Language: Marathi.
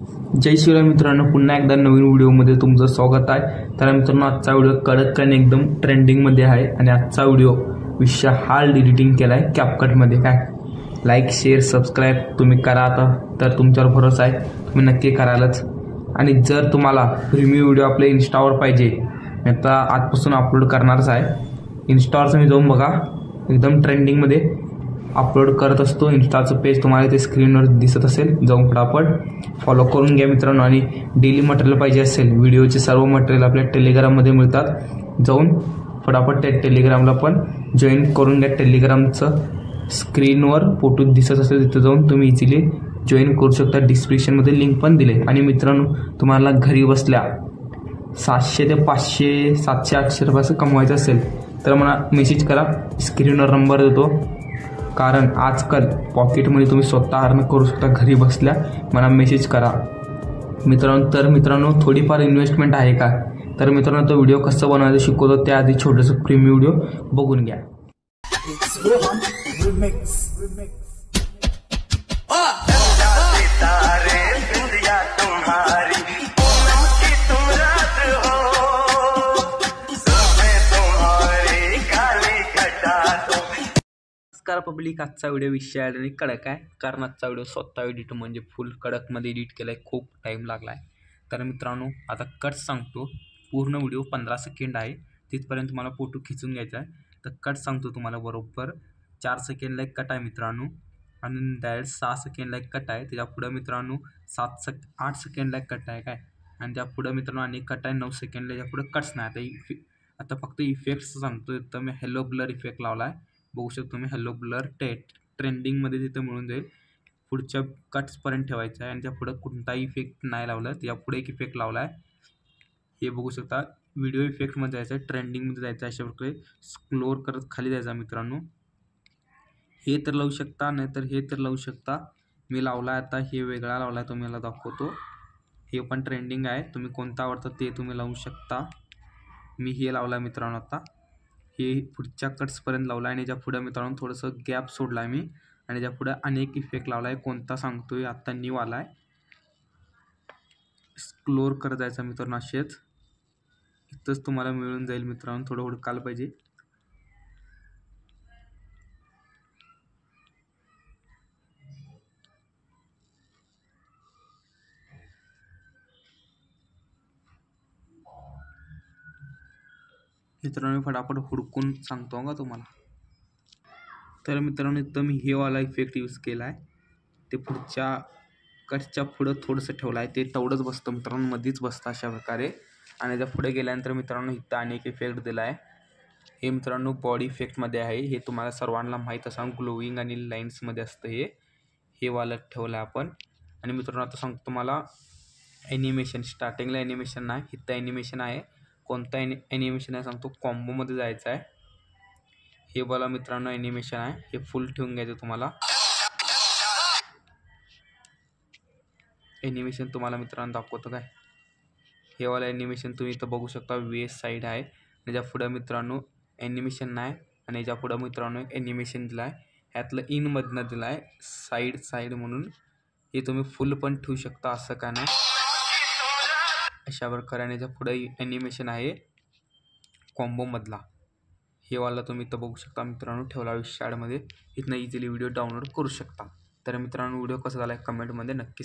जय शिवराय मित्रांनो, पुन्हा एकदा नवीन व्हिडिओमध्ये तुमचं स्वागत आहे। तर मित्रांनो, आजचा व्हिडिओ कडक आणि एकदम ट्रेंडिंगमध्ये आहे आणि आजचा व्हिडिओ विषय हार्ड एडिटिंग केला आहे कॅपकटमध्ये। काय लाईक शेअर सबस्क्राईब तुम्ही करा आता, तर तुमच्यावर भरोसा आहे, तुम्ही नक्की करालच। आणि जर तुम्हाला प्रीमियम व्हिडिओ आपल्या इन्स्टावर पाहिजे, मी आता आजपासून अपलोड करणारच आहे। इन्स्टावर तुम्ही जाऊन बघा, एकदम ट्रेंडिंगमध्ये अपलोड करत असतो। इन्स्टाचं पेज तुम्हाला ते स्क्रीनवर दिसत असेल, जाऊन फटाफट फॉलो करून घ्या मित्रांनो। आणि डेली मटेरियल पाहिजे असेल, व्हिडिओचे सर्व मटेरियल आपल्या टेलिग्राममध्ये मिळतात, जाऊन फटाफट त्या टेलिग्रामला पण जॉईन करून घ्या। टेलिग्रामचं स्क्रीनवर फोटो दिसत असेल, तिथे जाऊन तुम्ही इझिली जॉईन करू शकता। डिस्क्रिप्शनमध्ये लिंक पण दिले। आणि मित्रांनो, तुम्हाला घरी बसल्या 700 ते 500 700 800 रुपये कमवायचं असेल तर मला मेसेज करा, स्क्रीनवर नंबर देतो। कारण आजकाल पॉकेटमध्ये तुम्ही स्वतः अर्न करू शकता घरी बसल्या, मला मेसेज करा मित्रांनो। तर मित्रांनो, थोडीफार इन्व्हेस्टमेंट आहे का, तर मित्रांनो तो व्हिडिओ कसं बनवायचं शिकवतो, त्याआधी छोटंसं प्रीमियम व्हिडिओ बघून घ्या। नमस्कार पब्लिक, आजचा व्हिडिओ विषय आणि कडक आहे, कारण आजचा व्हिडिओ स्वतः एडिट म्हणजे फुल कडकमध्ये एडिट केला आहे, खूप टाईम लागला आहे। तर मित्रांनो, आता कट सांगतो, पूर्ण व्हिडिओ 15 सेकंड आहे, तिथपर्यंत मला फोटो खिचून घ्यायचा आहे। तर कट सांगतो तुम्हाला, बरोबर 4 सेकंडला एक कट आहे मित्रांनो, आणि डायरेक्ट 6 सेकंडला एक कट आहे। त्याच्या पुढं मित्रांनो 8 सेकंडला एक कट आहे काय, आणि त्या पुढं मित्रांनो आणि कट आहे 9 सेकंडला, त्याच्या पुढं कट्स नाही। आता फक्त इफेक्ट्स सांगतो, तर मी हॅलो ब्लर इफेक्ट लावला आहे, बघू शकतो तुम्ही। हॅलो ब्लर ट्रेंडिंगमध्ये तिथं मिळून जाईल, पुढच्या कट्सपर्यंत ठेवायचं आहे। आणि त्या पुढं कोणताही इफेक्ट नाही लावला, त्या पुढे एक इफेक्ट लावला आहे, हे बघू शकता। व्हिडिओ इफेक्टमध्ये जायचं आहे, ट्रेंडिंगमध्ये जायचं आहे, अशा प्रकारे स्क्रोल करत खाली जायचं मित्रांनो। हे तर लावू शकता, नाहीतर हे तर लावू शकता। मी लावला आहे आता, हे वेगळा लावला आहे, तुम्हाला दाखवतो। हे पण ट्रेंडिंग आहे, तुम्ही कोणता आवडतं ते तुम्ही लावू शकता। मी हे लावला मित्रांनो आता, हे पुढच्या कट्सपर्यंत लावला आहे। आणि ज्या पुढं मित्रांनो थोडंसं गॅप सोडला आहे मी, आणि ज्या पुढं अनेक इफेक्ट लावला आहे, कोणता सांगतोय, आत्ता न्यू आला आहे। एक्सप्लोर करत जायचा मित्रांनो, असेच इथंच तुम्हाला मिळून जाईल मित्रांनो, थोडं हुडकायला पाहिजे। मित्रांनो फटाफट हुडकून सांगतो का तुम्हाला। तर मित्रांनो, इथं मी हे वाला इफेक्ट यूज केला आहे, ते पुढच्या कटच्या पुढं थोडंसं ठेवलं आहे, ते तेवढंच बसतं मित्रांनो, मध्येच बसतं अशा प्रकारे। आणि त्या पुढे गेल्यानंतर मित्रांनो इथं अनेक इफेक्ट दिला आहे। हे मित्रांनो बॉडी इफेक्टमध्ये आहे, हे तुम्हाला सर्वांना माहीत असं ग्लोईंग आणि लाईन्समध्ये असतं, हे वाला ठेवलं आहे आपण। आणि मित्रांनो आता सांगतो तुम्हाला ॲनिमेशन, स्टार्टिंगला ॲनिमेशन नाही, इथं ॲनिमेशन आहे। कोणता ॲनिमेशन आहे सांगतो, कॉम्बोमध्ये जायचं आहे, हे वाला मित्रांनो ॲनिमेशन आहे, हे फुल ठेवून घ्यायचं तुम्हाला। ॲनिमेशन तुम्हाला मित्रांनो दाखवतो काय, हे वाला ॲनिमेशन तुम्ही इथं बघू शकता, वेस्ट साईड आहे। त्याच्या पुढं मित्रांनो ॲनिमेशन नाही, आणि याच्या पुढं मित्रांनो ॲनिमेशन दिला आहे, ह्यातलं इनमधनं दिलं आहे साईड म्हणून। हे तुम्ही फुल पण ठेवू शकता, असं काय नाही, अशा प्रकारे। आणि याच्या पुढे ॲनिमेशन आहे कॉम्बोमधला, हे वाला तुम्ही इथं बघू शकता मित्रांनो, ठेवला विषयामध्ये, इथनं इझिली व्हिडिओ डाउनलोड करू शकता। तर मित्रांनो, व्हिडिओ कसा झाला आहे कमेंटमध्ये नक्की